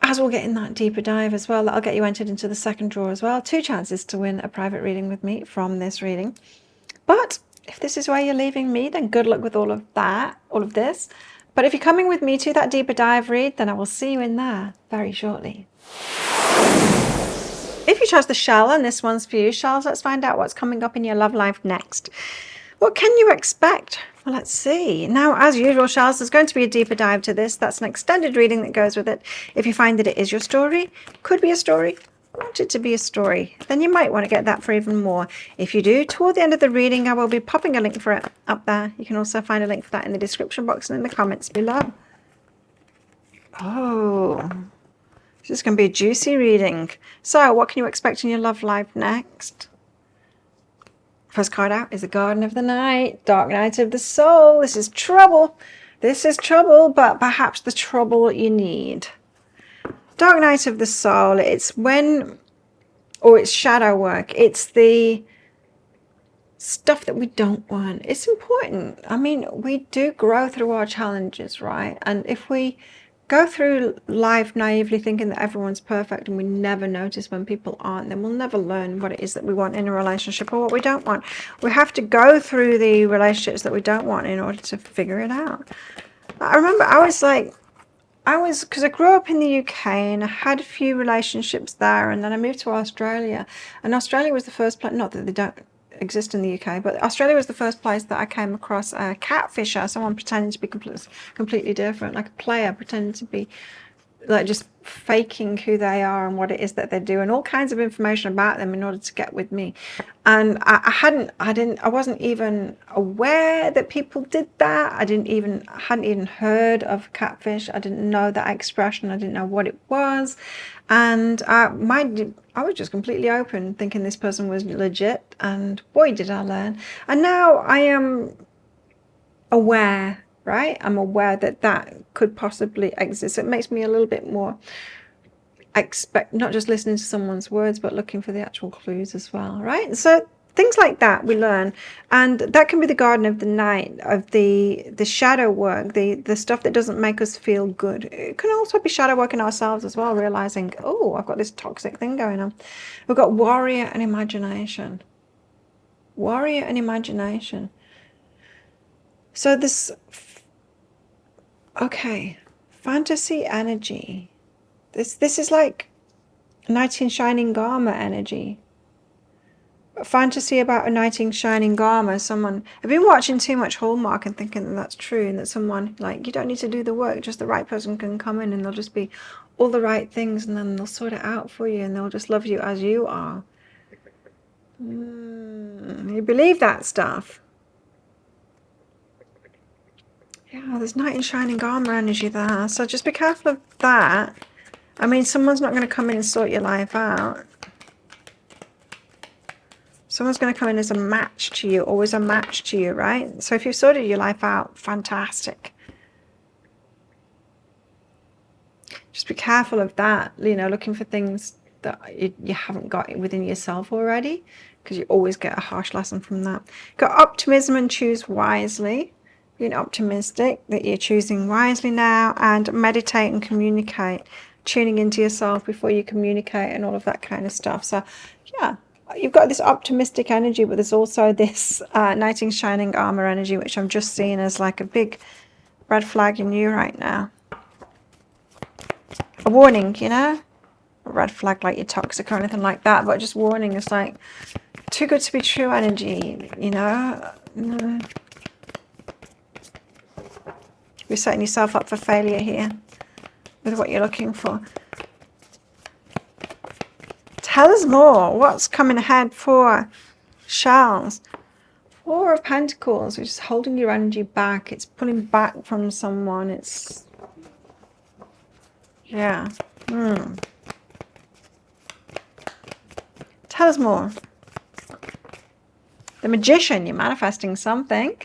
As we'll get in that deeper dive as well, that'll get you entered into the second draw as well. 2 chances to win a private reading with me from this reading. But if this is where you're leaving me, then good luck with all of that, all of this. But if you're coming with me to that deeper dive read, then I will see you in there very shortly. If you chose the shell, and this one's for you, shells, let's find out what's coming up in your love life next. What can you expect? Well, let's see. Now, as usual, shells, there's going to be a deeper dive to this. That's an extended reading that goes with it. If you find that it is your story, could be a story, want it to be a story, then you might want to get that for even more. If you do, toward the end of the reading, I will be popping a link for it up there. You can also find a link for that in the description box and in the comments below. Oh, this is going to be a juicy reading. So what can you expect in your love life next? First card out is the Garden of the Night, Dark Night of the Soul. This is trouble. This is trouble, but perhaps the trouble you need. Dark Night of the Soul, it's when, or it's shadow work. It's the stuff that we don't want. It's important. I mean, we do grow through our challenges, right? And if we go through life naively thinking that everyone's perfect and we never notice when people aren't, then we'll never learn what it is that we want in a relationship or what we don't want. We have to go through the relationships that we don't want in order to figure it out. I remember because I grew up in the UK and I had a few relationships there, and then I moved to Australia, and Australia was the first place, not that they don't exist in the UK, but Australia was the first place that I came across a catfisher, someone pretending to be completely different, like a player pretending to be like just faking who they are and what it is that they do and all kinds of information about them in order to get with me. And I wasn't even aware that people did that. I hadn't even heard of catfish. I didn't know that expression. I didn't know what it was. And I was just completely open, thinking this person was legit, and boy did I learn. And now I am aware, right? I'm aware that that could possibly exist. It makes me a little bit more not just listening to someone's words, but looking for the actual clues as well, right? So things like that we learn, and that can be the garden of the night, of the shadow work, the stuff that doesn't make us feel good. It can also be shadow work in ourselves as well, realizing, oh, I've got this toxic thing going on. We've got warrior and imagination. Warrior and imagination. So this, okay, fantasy energy. This is like a knight in shining armor energy. A fantasy about a knight in shining armor. I've been watching too much Hallmark and thinking that that's true, and that someone, like, you don't need to do the work, just the right person can come in and they'll just be all the right things, and then they'll sort it out for you, and they'll just love you as you are. You believe that stuff? Yeah, there's knight in shining armor energy there, so just be careful of that. I mean, someone's not going to come in and sort your life out. Someone's going to come in as a match to you, always a match to you, right? So if you've sorted your life out, fantastic. Just be careful of that, looking for things that you haven't got within yourself already, because you always get a harsh lesson from that. Got optimism and choose wisely. Being optimistic that you're choosing wisely now, and meditate and communicate. Tuning into yourself before you communicate and all of that kind of stuff. So yeah, you've got this optimistic energy, but there's also this knight in shining armor energy, which I'm just seeing as like a big red flag in you right now. A warning, a red flag like you're toxic or anything like that, but just warning. It's like too good to be true energy, You're setting yourself up for failure here with what you're looking for. Tell us more. What's coming ahead for Charles? Four of Pentacles, which is holding your energy back. It's pulling back from someone. It's, yeah. Tell us more. The Magician, you're manifesting something.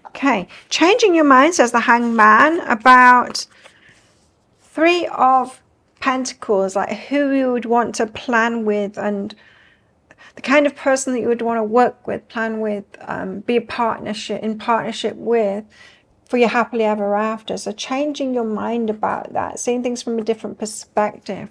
Okay, changing your mind, says the Hangman, about Three of Pentacles, like who you would want to plan with, and the kind of person that you would want to work with, plan with, be in partnership with for your happily ever after. So changing your mind about that, seeing things from a different perspective.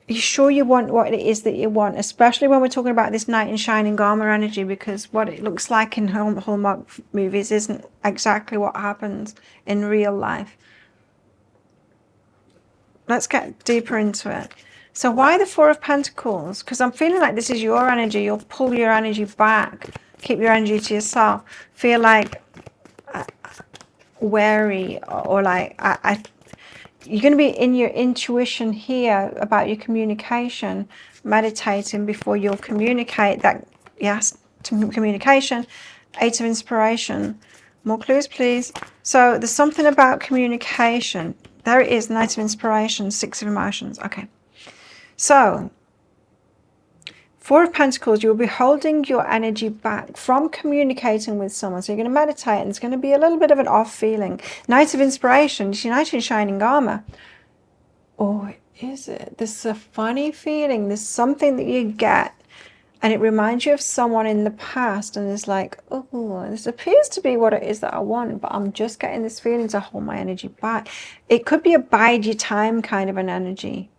Are you sure you want what it is that you want? Especially when we're talking about this knight in shining armor energy, because what it looks like in Hallmark movies isn't exactly what happens in real life. Let's get deeper into it. So why the Four of Pentacles? Because I'm feeling like this is your energy. You'll pull your energy back. Keep your energy to yourself. Feel like wary, or like you're going to be in your intuition here about your communication, meditating before you'll communicate. That, yes, to communication. Eight of Inspiration. More clues, please. So there's something about communication. There it is, Knight of Inspiration, Six of Emotions. Okay. So, Four of Pentacles, you will be holding your energy back from communicating with someone. So you're going to meditate, and it's going to be a little bit of an off feeling. Knight of Inspiration, you see Knight in shining armor. Or is it? There's a funny feeling. There's something that you get, and it reminds you of someone in the past, and it's like, oh, this appears to be what it is that I want, but I'm just getting this feeling to hold my energy back. It could be a bide your time kind of an energy.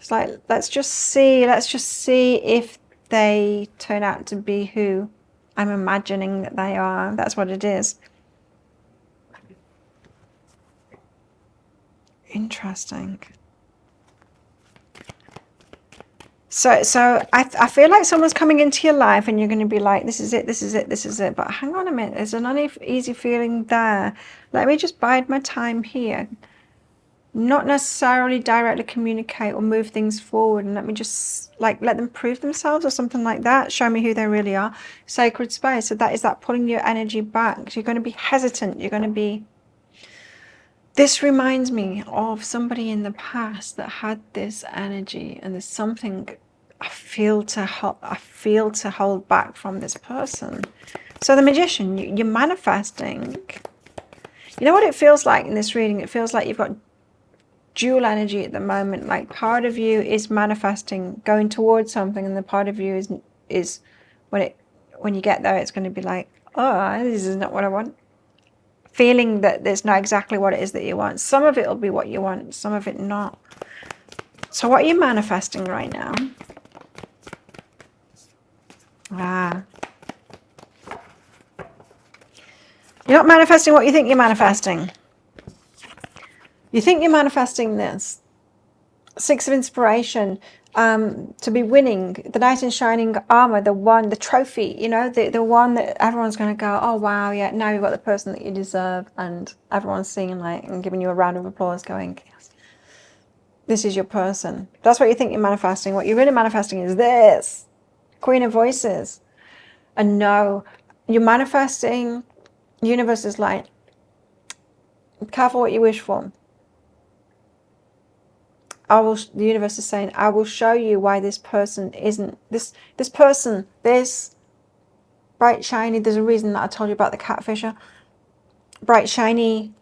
It's like, let's just see if they turn out to be who I'm imagining that they are. That's what it is. Interesting. So I feel like someone's coming into your life and you're going to be like, this is it, this is it, this is it. But hang on a minute, there's an uneasy feeling there. Let me just bide my time here. Not necessarily directly communicate or move things forward, and let me just like let them prove themselves or something like that. Show me who they really are. Sacred space. So that is that pulling your energy back. So you're going to be hesitant. You're going to be... This reminds me of somebody in the past that had this energy, and there's something I feel to hold back from this person. So the Magician, you're manifesting. You know what it feels like in this reading? It feels like you've got dual energy at the moment. Like part of you is manifesting, going towards something, and the part of you is when you get there, it's going to be like, oh, this is not what I want. Feeling that there's not exactly what it is that you want. Some of it will be what you want, some of it not. So what are you manifesting right now? You're not manifesting what you think you're manifesting. You think you're manifesting this. Six of Inspiration, to be winning, the knight in shining armor, the trophy, you know, the one that everyone's going to go, oh wow, yeah, now you've got the person that you deserve, and everyone's seeing like and giving you a round of applause, going, yes, this is your person. That's what you think you're manifesting. What you're really manifesting is this, Queen of Voices. And no, you're manifesting. Universe is like, be careful what you wish for. The universe is saying, I will show you why this person isn't, this person, this bright, shiny, there's a reason that I told you about the catfisher. Bright, shiny,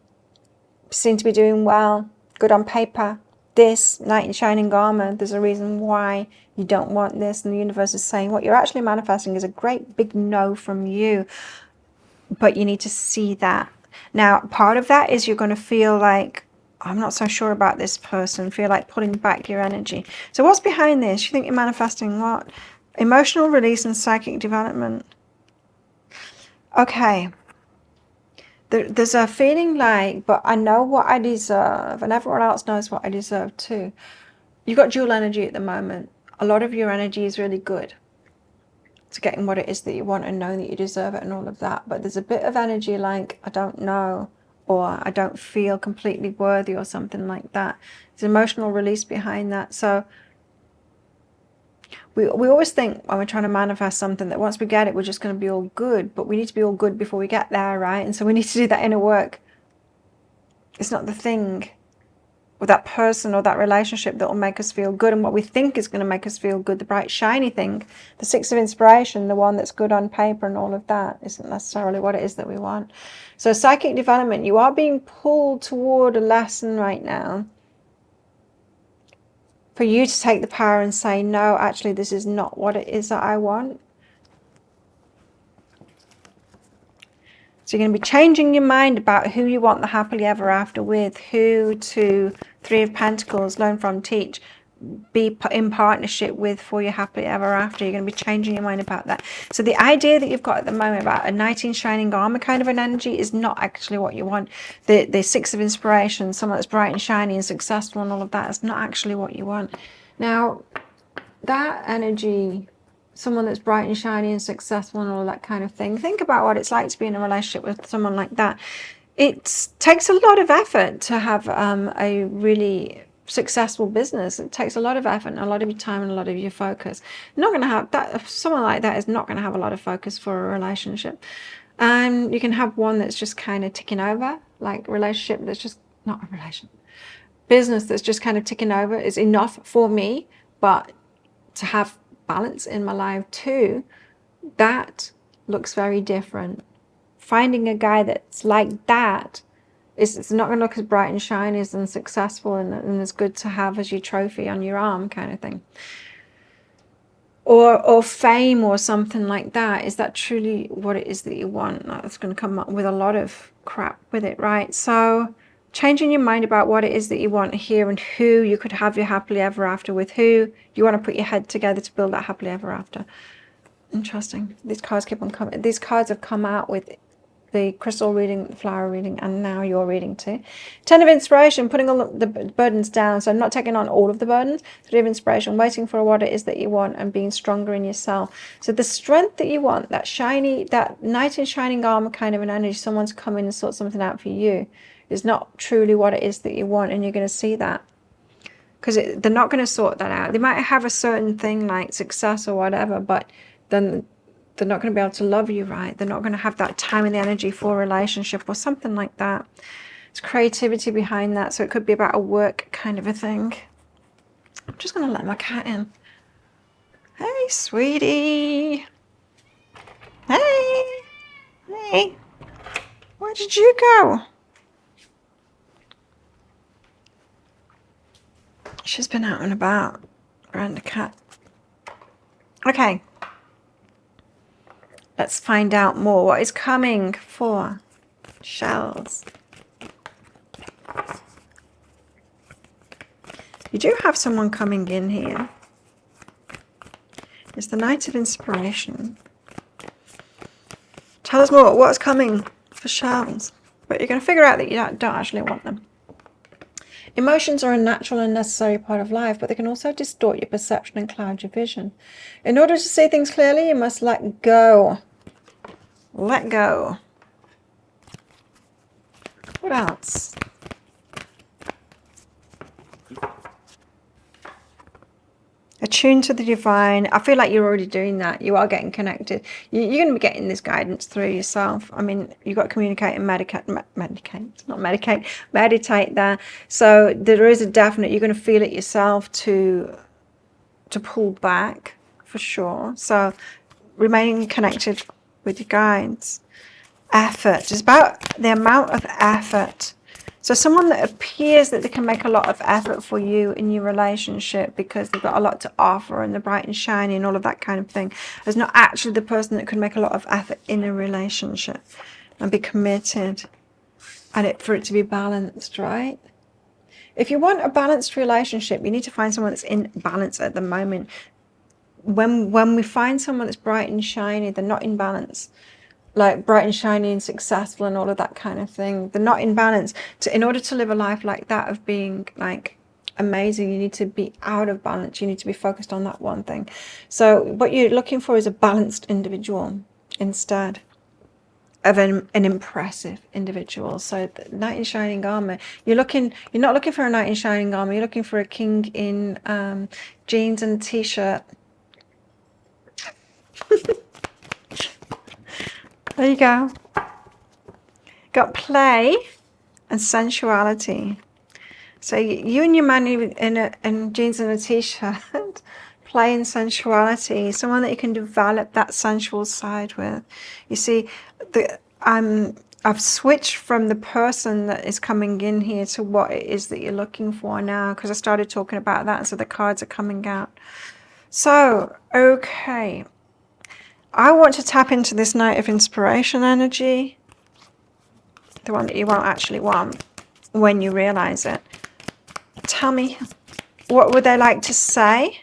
seem to be doing well, good on paper. This knight in shining armor, there's a reason why you don't want this. And the universe is saying, what you're actually manifesting is a great big no from you. But you need to see that. Now, part of that is you're going to feel like, I'm not so sure about this person, feel like pulling back your energy. So what's behind this? You think you're manifesting what? Emotional release and psychic development. Okay. There's a feeling like, but I know what I deserve, and everyone else knows what I deserve too. You've got dual energy at the moment. A lot of your energy is really good to getting what it is that you want and knowing that you deserve it and all of that. But there's a bit of energy like, I don't know, or I don't feel completely worthy or something like that. There's emotional release behind that. So we always think when we're trying to manifest something that once we get it, we're just going to be all good. But we need to be all good before we get there, right? And so we need to do that inner work. It's not the thing or that person or that relationship that will make us feel good and what we think is going to make us feel good. The bright, shiny thing, the Six of Inspiration, the one that's good on paper and all of that isn't necessarily what it is that we want. So psychic development, you are being pulled toward a lesson right now for you to take the power and say, no, actually, this is not what it is that I want. So you're going to be changing your mind about who you want the happily ever after with, who to Three of Pentacles, learn from, teach, be in partnership with for your happily ever after. You're going to be changing your mind about that. So the idea that you've got at the moment about a knight in shining armor kind of an energy is not actually what you want. The Six of Inspiration, someone that's bright and shiny and successful and all of that is not actually what you want. Now, that energy, someone that's bright and shiny and successful and all that kind of thing, think about what it's like to be in a relationship with someone like that. It takes a lot of effort to have a really successful business. It takes a lot of effort and a lot of your time and a lot of your focus. You're not going to have that. Someone like that is not going to have a lot of focus for a relationship. And you can have one that's just kind of ticking over, like a relationship that's just not a relationship. Business that's just kind of ticking over is enough for me, but to have balance in my life too, that looks very different. Finding a guy that's like that it's not going to look as bright and shiny and successful and as good to have as your trophy on your arm kind of thing. Or fame or something like that. Is that truly what it is that you want? That's going to come up with a lot of crap with it, right? So Changing your mind about what it is that you want here and who you could have your happily ever after with, who you want to put your head together to build that happily ever after. Interesting. These cards keep on coming. These cards have come out with the crystal reading, the flower reading, and now your reading too. 10 of inspiration, putting all the burdens down. So I'm not taking on all of the burdens. 3 of inspiration, waiting for what it is that you want and being stronger in yourself. So the strength that you want, that shiny, that knight in shining armor kind of an energy, someone's coming and sort something out for you, is not truly what it is that you want, and you're going to see that. Because they're not going to sort that out. They might have a certain thing like success or whatever, but then they're not going to be able to love you right. They're not going to have that time and the energy for a relationship or something like that. There's creativity behind that, so it could be about a work kind of a thing. I'm just going to let my cat in. Hey, sweetie. Hey. Hey. Where did you go? She's been out and about around the cat. Okay. Let's find out more. What is coming for shells? You do have someone coming in here. It's the Knight of Inspiration. Tell us more. What's coming for shells? But you're going to figure out that you don't actually want them. Emotions are a natural and necessary part of life, but they can also distort your perception and cloud your vision. In order to see things clearly, you must let go. Let go. What else? Attune to the divine. I feel like you're already doing that. You are getting connected. You're going to be getting this guidance through yourself. I mean, you've got to communicate and meditate there. So there is a definite, you're going to feel it yourself to pull back for sure. So remaining connected with your guides. Effort. It's about the amount of effort. So someone that appears that they can make a lot of effort for you in your relationship because they've got a lot to offer and they're bright and shiny and all of that kind of thing, is not actually the person that can make a lot of effort in a relationship and be committed and for it to be balanced, right? If you want a balanced relationship, you need to find someone that's in balance at the moment. When we find someone that's bright and shiny, they're not in balance. Like bright and shiny and successful and all of that kind of thing. They're not in balance. In order to live a life like that of being like amazing, you need to be out of balance. You need to be focused on that one thing. So what you're looking for is a balanced individual instead of an impressive individual. So the knight in shining armor, you're not looking for a knight in shining armor, you're looking for a king in jeans and a t-shirt. There you go. Got play and sensuality. So you and your man in jeans and a t-shirt, play and sensuality. Someone that you can develop that sensual side with. You see, I've switched from the person that is coming in here to what it is that you're looking for now, because I started talking about that, and so the cards are coming out. So, okay. I want to tap into this Knight of Inspiration energy, the one that you won't actually want when you realize it. Tell me, what would they like to say?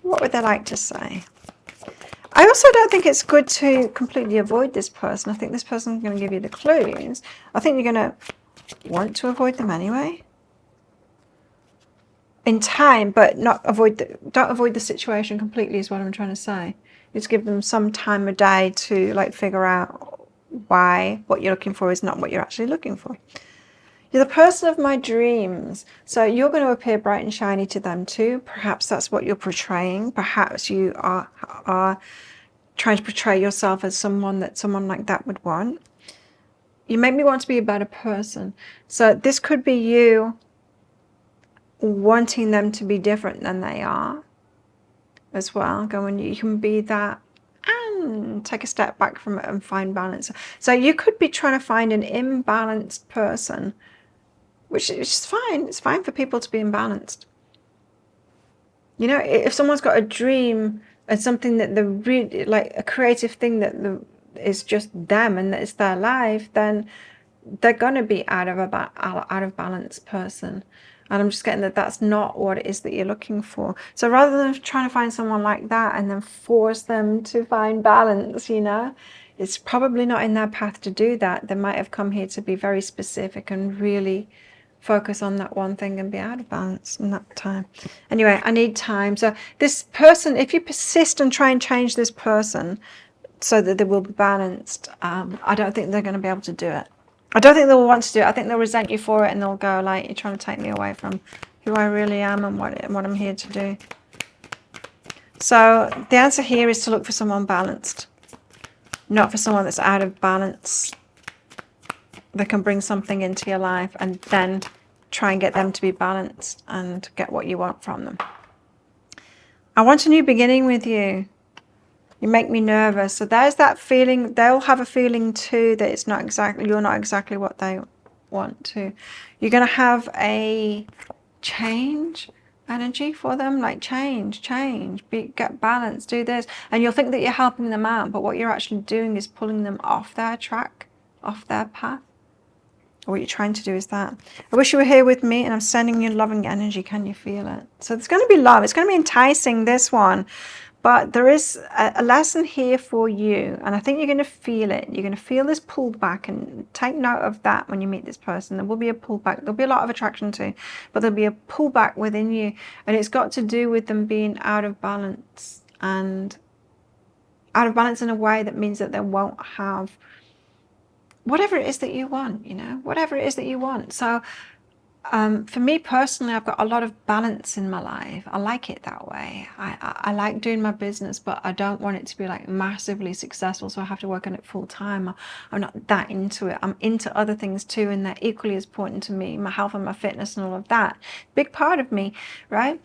What would they like to say? I also don't think it's good to completely avoid this person. I think this person is going to give you the clues. I think you're going to want to avoid them anyway. In time, but don't avoid the situation completely is what I'm trying to say. Just give them some time of day to like figure out why what you're looking for is not what you're actually looking for. You're the person of my dreams. So you're going to appear bright and shiny to them too. Perhaps that's what you're portraying. Perhaps you are trying to portray yourself as someone that someone like that would want. You make me want to be a better person. So this could be you wanting them to be different than they are as well. Going, you can be that and take a step back from it and find balance. So you could be trying to find an imbalanced person, which is fine. It's fine for people to be imbalanced. You know, if someone's got a dream and something that they're really like, a creative thing that is just them and that it's their life, then they're going to be out of balance person. And I'm just getting that that's not what it is that you're looking for. So rather than trying to find someone like that and then force them to find balance, you know, it's probably not in their path to do that. They might have come here to be very specific and really focus on that one thing and be out of balance in that time. Anyway, I need time. So this person, if you persist and try and change this person so that they will be balanced, I don't think they're going to be able to do it. I don't think they'll want to do it. I think they'll resent you for it, and they'll go like, you're trying to take me away from who I really am and what I'm here to do. So the answer here is to look for someone balanced, not for someone that's out of balance. That can bring something into your life and then try and get them to be balanced and get what you want from them. I want a new beginning with you. You make me nervous. So there's that feeling. They'll have a feeling too that it's not exactly, you're not exactly what they want to. You're going to have a change energy for them, like change, get balance, do this. And you'll think that you're helping them out, but what you're actually doing is pulling them off their track, off their path. What you're trying to do is that. I wish you were here with me, and I'm sending you loving energy. Can you feel it? So it's going to be love. It's going to be enticing, this one. But there is a lesson here for you, and I think you're going to feel it. You're going to feel this pullback, and take note of that when you meet this person. There will be a pullback. There'll be a lot of attraction too, but there'll be a pullback within you, and it's got to do with them being out of balance, and out of balance in a way that means that they won't have whatever it is that you want, you know, whatever it is that you want. So for me personally, I've got a lot of balance in my life. I like it that way. I like doing my business, but I don't want it to be like massively successful, so I have to work on it full time. I'm not that into it. I'm into other things too, and they're equally as important to me, my health and my fitness and all of that. Big part of me, right?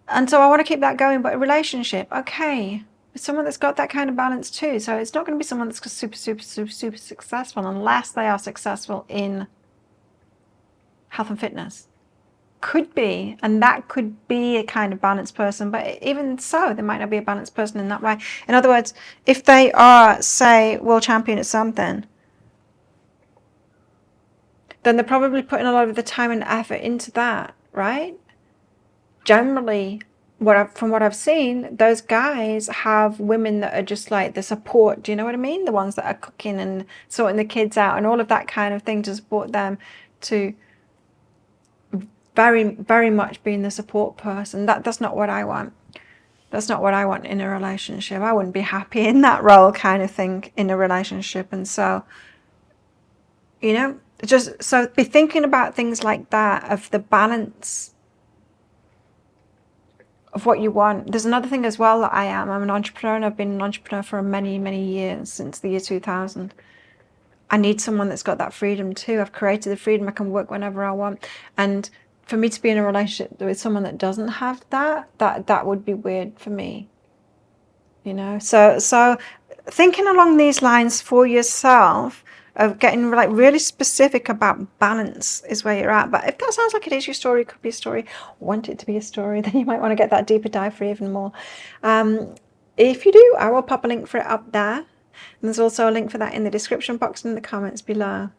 And so I want to keep that going. But a relationship, okay, with someone that's got that kind of balance too. So it's not going to be someone that's super successful unless they are successful in health and fitness. Could be, and that could be a kind of balanced person, but even so, they might not be a balanced person in that way. In other words, if they are, say, world champion at something, then they're probably putting a lot of the time and effort into that, right? Generally, from what I've seen, those guys have women that are just like the support. Do you know what I mean? The ones that are cooking and sorting the kids out and all of that kind of thing to support them, to very much being the support person. That's not what I want. That's not what I want in a relationship. I wouldn't be happy in that role kind of thing in a relationship. And so, you know, just so be thinking about things like that, of the balance of what you want. There's another thing as well that I'm an entrepreneur, and I've been an entrepreneur for many years, since the year 2000. I need someone that's got that freedom too. I've created the freedom. I can work whenever I want. And for me to be in a relationship with someone that doesn't have that would be weird for me, you know. So thinking along these lines for yourself, of getting like really specific about balance, is where you're at. But if that sounds like it is your story, it could be a story, want it to be a story, then you might want to get that deeper dive for even more. If you do, I will pop a link for it up there, and there's also a link for that in the description box and in the comments below.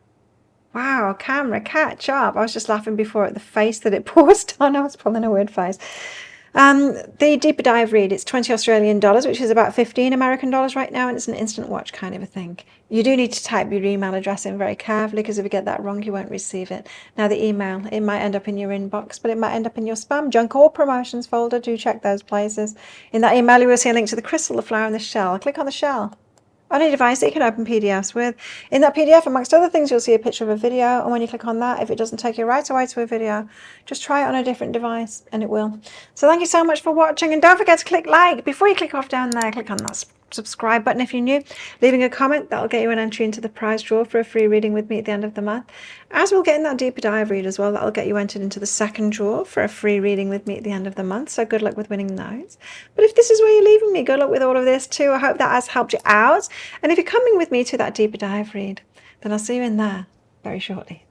Wow, camera, catch up. I was just laughing before at the face that it paused on. I was pulling a weird face. The deeper dive read, it's 20 Australian dollars, which is about 15 American dollars right now, and it's an instant watch kind of a thing. You do need to type your email address in very carefully, because if you get that wrong, you won't receive it. Now, the email, it might end up in your inbox, but it might end up in your spam, junk, or promotions folder. Do check those places. In that email, you will see a link to the crystal, the flower, and the shell. Click on the shell on a device that you can open PDFs with. In that PDF, amongst other things, you'll see a picture of a video, and when you click on that, if it doesn't take you right away to a video, just try it on a different device and it will. So thank you so much for watching, and don't forget to click like. Before you click off down there, click on that subscribe button if you're new. Leaving a comment, that'll get you an entry into the prize draw for a free reading with me at the end of the month. As we'll get in that deeper dive read as well, that'll get you entered into the second draw for a free reading with me at the end of the month. So good luck with winning those. But if this is where you're leaving me, good luck with all of this too. I hope that has helped you out. And if you're coming with me to that deeper dive read, then I'll see you in there very shortly.